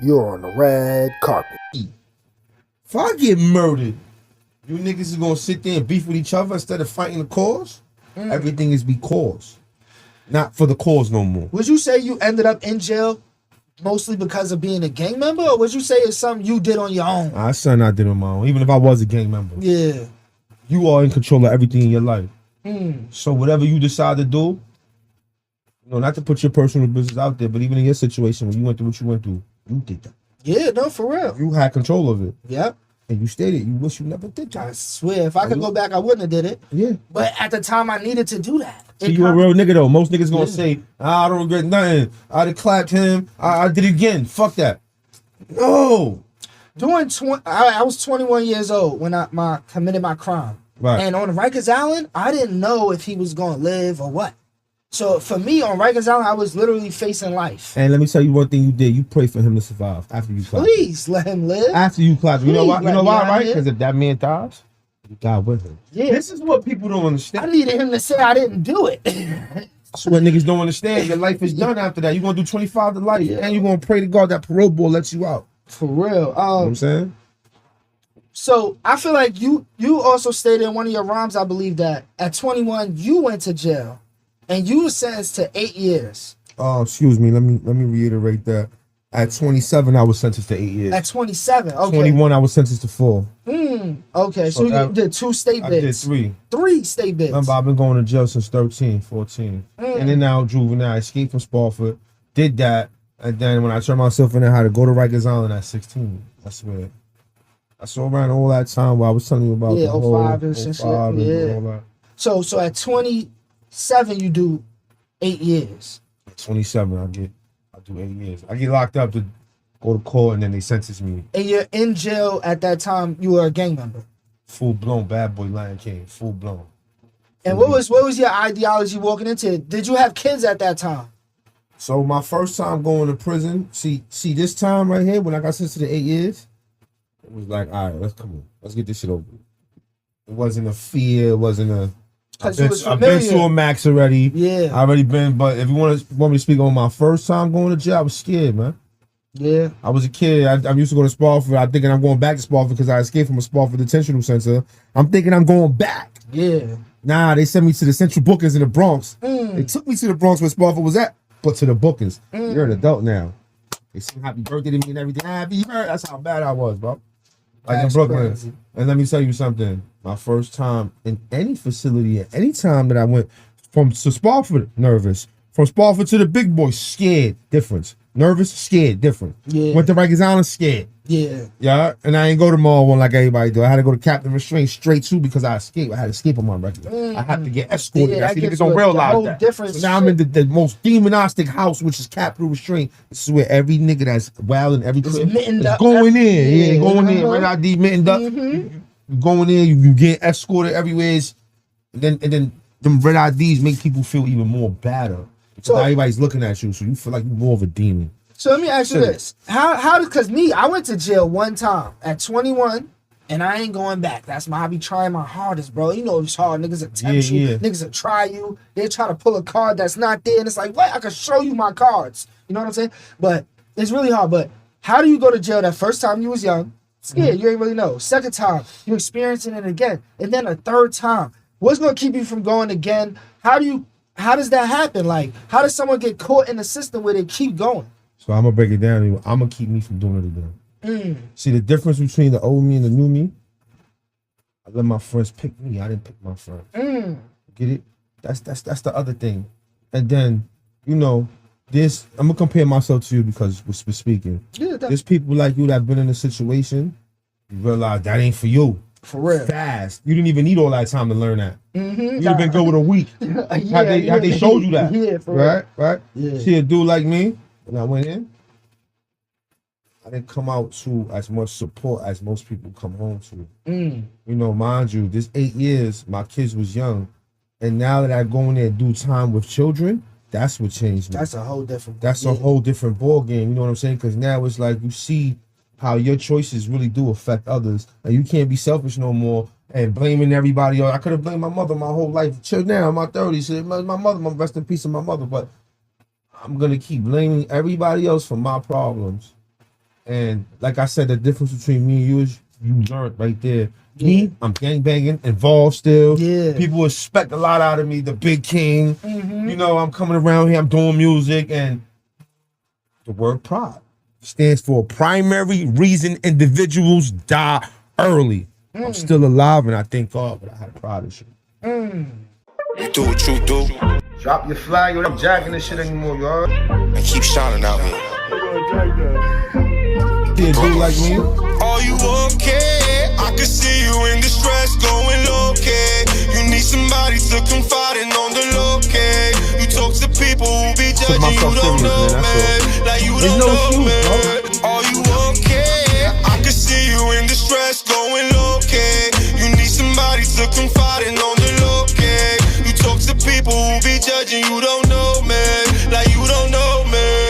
You're on the red carpet. If I get murdered, you niggas is gonna sit there and beef with each other instead of fighting the cause? Everything is because. Not for the cause no more. Would you say you ended up in jail mostly because of being a gang member, or would you say it's something you did on your own? That's something I did on my own, even if I was a gang member. Yeah. You are in control of everything in your life. So whatever you decide to do, not to put your personal business out there, but even in your situation, when you went through what you went through, you did that. Yeah, no, for real. You had control of it. Yep. And you stated you wish you never did that. I swear, if I could go back, I wouldn't have did it. Yeah. But at the time, I needed to do that. So you a real nigga, though. Most niggas gonna say, I don't regret nothing. I'd have clapped him. I did it again. Fuck that. No. I was 21 years old when I committed my crime. Right. And on Rikers Island, I didn't know if he was going to live or what. So for me, on Rikers Island, I was literally facing life. And let me tell you one thing you did. You prayed for him to survive after you clapped. Please let him live. After you clapped. You know why? You know why, right? Here. Because if that man dies, you die with him. Yeah. This is what people don't understand. I needed him to say I didn't do it. That's what niggas don't understand. Your life is done after that. You're going to do 25 to life. Yeah. And you're going to pray to God that parole board lets you out. For real. You know what I'm saying? So I feel like you also stated in one of your rhymes, I believe, that at 21 you went to jail and you were sentenced to 8 years. Oh, excuse me. Let me reiterate that. At 27, I was sentenced to 8 years. At 27, okay. 21, I was sentenced to 4. Okay, so you did 2 state bids. I did 3. 3 state bids. Remember, I've been going to jail since 13, 14. And then now juvenile, escaped from Spofford, did that, and then when I turned myself in, I had to go to Rikers Island at 16. I swear. I saw around all that time where I was telling you about the whole 05 and shit. and Yeah. all that. So at 27, you do 8 years. At 27, I do 8 years. I get locked up to go to court, and then they sentence me. And you're in jail at that time. You were a gang member. Full blown bad boy Lion King. Full blown. And what was your ideology walking into it? Did you have kids at that time? So my first time going to prison, see this time right here when I got sentenced to the 8 years, it was like, all right, let's get this shit over. It wasn't a fear. It wasn't a. I've been to a max already. Yeah, I already been. But if you want me to speak on my first time going to jail, I was scared, man. Yeah, I was a kid. I used to go to Spofford. I'm thinking I'm going back to Spofford because I escaped from a Spofford detention center. I'm thinking I'm going back. Yeah. Nah, they sent me to the Central Bookings in the Bronx. They took me to the Bronx where Spofford was at, but to the Bookings. You're an adult now. They sing happy birthday to me and everything. Happy birthday. That's how bad I was, bro. Like in Brooklyn. Crazy. And let me tell you something. My first time in any facility, at any time that I went to Spofford, nervous. From Spofford to the big boy, scared, difference. Nervous, scared, different. Yeah. Went to Rikers Island, scared. Yeah. Yeah. And I ain't go to Mall one like everybody do. I had to go to Captain Restraint straight too because I escaped. I had to escape on my record. I had to get escorted. Yeah, I see niggas don't realize that. So now I'm in the most demonistic house, which is Capitol Restraint. This is where every nigga that's wild and every crib is going in. Yeah, going in. Red ID mittened up. You going in, you get escorted everywhere. And then them red IDs make people feel even more badder. So everybody's looking at you, so you feel like you're more of a demon. So let me ask you this. Because I went to jail one time at 21, and I ain't going back. I be trying my hardest, bro. You know it's hard. Niggas attempt you. Yeah. Niggas will try you. They try to pull a card that's not there, and it's like, what? I can show you my cards. You know what I'm saying? But it's really hard. But how do you go to jail that first time you was young? Scared, you ain't really know. Second time, you experiencing it again. And then a third time. What's going to keep you from going again? How does that happen? Like, how does someone get caught in the system where they keep going? So I'm going to break it down. I'm going to keep me from doing it again. See, the difference between the old me and the new me, I let my friends pick me. I didn't pick my friends. Get it? That's the other thing. And then, I'm going to compare myself to you because we're speaking. Yeah, there's people like you that have been in a situation, you realize that ain't for you. For real. Fast. You didn't even need all that time to learn that. You'd have been good with a week. Had they showed you that. Yeah, for real. Right? Yeah. See a dude like me, when I went in, I didn't come out to as much support as most people come home to. Mind you, this 8 years, my kids was young. And now that I go in there and do time with children, that's what changed me. That's a whole different a whole different ball game. You know what I'm saying? Because now it's like you see how your choices really do affect others. And you can't be selfish no more and blaming everybody else. I could have blamed my mother my whole life. Chill now, in my 30s. So my mother, rest in peace of my mother. But I'm going to keep blaming everybody else for my problems. And like I said, the difference between me and you is you learned right there. Me, I'm gangbanging, involved still. Yeah. People expect a lot out of me, the big king. Mm-hmm. You know, I'm coming around here, I'm doing music, and the word pride stands for primary reason individuals die early. I'm still alive, and I thank God, but I had pride and shit. You do what you do. Drop your flag, yo, I'm jacking this shit anymore, y'all. And keep shining out me. Did do like me? Are you okay? I can see you in distress, going low-key. You need somebody to confide in on the low-key. You talk to people who be judging, you don't know, man. Like you don't know, man.